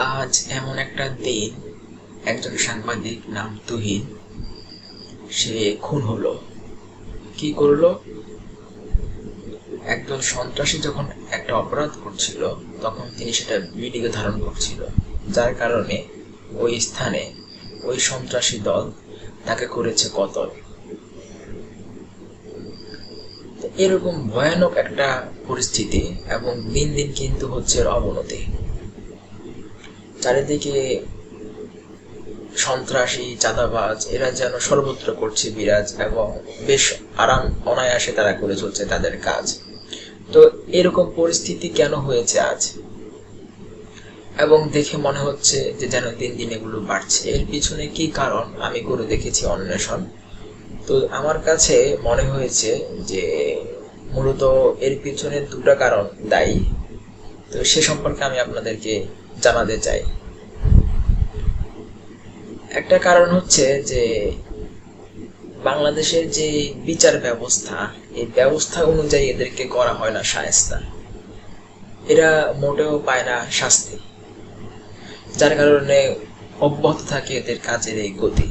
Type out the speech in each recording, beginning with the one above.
আজ এমন একটা দিন, একজন সাংবাদিক নাম তুহিন, সে খুন হলো। কি করলো? একদল সন্ত্রাসী যখন একটা অপরাধ করছিল, তখন তিনি সেটা ভিডিও ধারণ করছিল, যার কারণে ওই স্থানে ওই সন্ত্রাসী দল তাকে করেছে কতল। এরকম ভয়ানক একটা পরিস্থিতি, এবং দিন দিন কিন্তু হচ্ছে অবনতি। চারিদিকে সন্ত্রাসী, চাঁদাবাজ এরা যেন সর্বত্র করছে বিরাজ, এবং বেশ আরাম অনায়াসে তারা করে চলছে তাদের কাজ। তো এরকম পরিস্থিতি কেন হয়েছে আজ, এবং দেখে মনে হচ্ছে যে যেন দিন দিন এগুলো বাড়ছে। এর পিছনে কি কারণ আমি করে দেখেছি অন্বেষণ। তো আমার কাছে মনে হয়েছে যে মূলত এর পিছনে দুটো কারণ দায়ী। তো সে সম্পর্কে আমি আপনাদেরকে জানাতে চাই। একটা কারণ হচ্ছে যে বাংলাদেশের যে বিচার ব্যবস্থা, এই ব্যবস্থা অনুযায়ী এদেরকে করা হয় না শায়েস্তা। এরা মোটেও পায় না শাস্তি, যার কারণে অব্যাহত থাকে এদের কাজের এই গতি।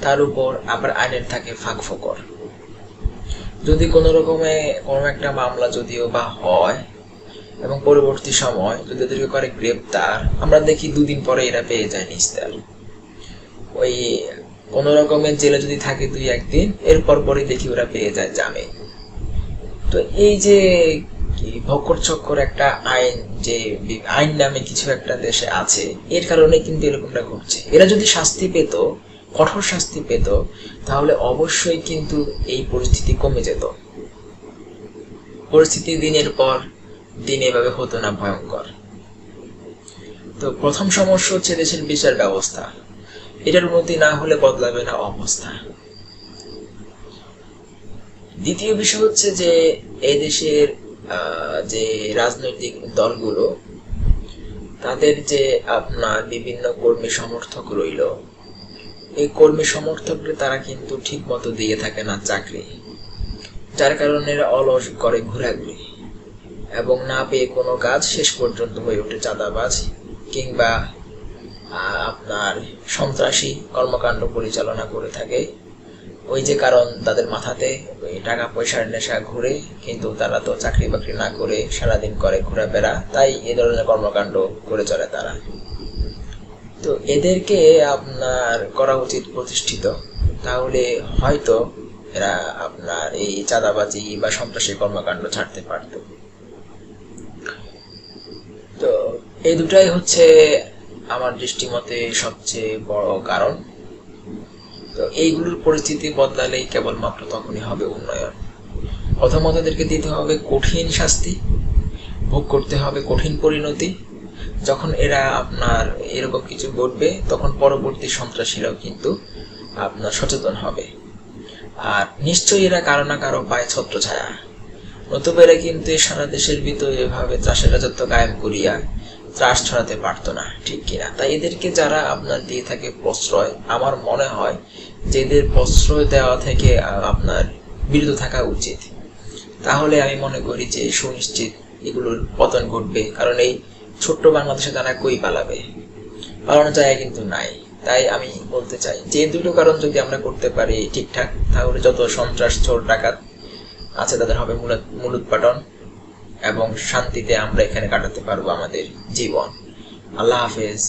তার উপর আবার আইনের থাকে ফাঁক ফোকর। যদি কোনো রকমে কোনো একটা মামলা যদিও বা হয়, এবং পরবর্তী সময় যদি এদেরকে করে গ্রেপ্তার, আমরা দেখি দুদিন পরে এরা পেয়ে যায় নিস্তার। ওই কোনো রকমের জেলে যদি থাকে 2-1 দিন, এরপর পরে দেখি ওরা পেয়ে যায় জামিন। তো এই যে ভক্কর চক্কর একটা আইন, যে আইন নামে কিছু একটা দেশে আছে, এর কারণে কিন্তু এরকমটা ঘটছে। এরা যদি শাস্তি পেত, কঠোর শাস্তি পেত, তাহলে অবশ্যই কিন্তু এই পরিস্থিতি কমে যেত। পরিস্থিতি দিনের পর দিন এভাবে হতো না ভয়ঙ্কর। তো প্রথম সমস্যা হচ্ছে দেশের বিচার ব্যবস্থা। এটার উন্নতি না হলে বদলাবে না অবস্থা। দ্বিতীয় বিষয় হচ্ছে যে এই দেশের যে রাজনৈতিক দলগুলো, তাদের যে আপনার বিভিন্ন কর্মী সমর্থক রইল, এই কর্মী সমর্থকদের তারা কিন্তু ঠিক মতো দিয়ে থাকে না চাকরি, যার কারণে এরা অলস করে ঘোরাঘুরি, এবং না পেয়ে কোনো কাজ শেষ পর্যন্ত হয়ে ওঠে চাঁদাবাজ কিংবা আপনার সন্ত্রাসী কর্মকাণ্ড পরিচালনা করে থাকে। ওই যে কারণ তাদের মাথাতে টাকা পয়সার নেশা ঘুরে, কিন্তু তারা তো চাকরি বাকরি না করে সারাদিন করে ঘোরাফেরা, তাই এ ধরনের কর্মকাণ্ড করে চলে তারা। তো এদেরকে আপনার করা উচিত প্রতিষ্ঠিত, তাহলে হয়তো এরা আপনার এই চাঁদাবাজি বা সন্ত্রাসী কর্মকাণ্ড ছাড়তে পারত। তো এই দুটাই হচ্ছে আমার দৃষ্টিমতে সবচেয়ে বড় কারণ। তো এইগুলোর পরিস্থিতি বদলালেই কেবলমাত্র তখনই হবে উন্নয়ন। প্রথমত এদেরকে দিতে হবে কঠিন শাস্তি, ভোগ করতে হবে কঠিন পরিণতি। যখন এরা আপনার এরকম কিছু ঘটবে, তখন পরবর্তী সন্ত্রাসীরাও কিন্তু আপনার সচেতন হবে। আর নিশ্চয়ই এরা কারো না কারো পায়ে ছত্রছায়া, নতুবা এরা কিন্তু সারা দেশের ভিতরে এভাবে ত্রাসের রাজত্ব কায়েম করিয়া ত্রাস ছড়াতে পারতো না, ঠিক কিনা? তাই এদেরকে যারা আপনার দিয়ে থাকে প্রশ্রয়, আমার মনে হয় যে এদের প্রশ্রয় দেওয়া থেকে আপনার বিরত থাকা উচিত। তাহলে আমি মনে করি যে সুনিশ্চিত এগুলোর পতন ঘটবে। কারণ এই ছোট্ট বাংলাদেশে তারা কই পালাবে? পালানোর জায়গা কিন্তু নাই। তাই আমি বলতে চাই যে দুটো কারণ যদি আমরা করতে পারি ঠিকঠাক, তাহলে যত সন্ত্রাস, চোর, ডাকাত আছে তাদের হবে মূলোৎপাটন, এবং শান্তিতে আমরা এখানে কাটাতে পারবো আমাদের জীবন। আল্লাহ হাফেজ।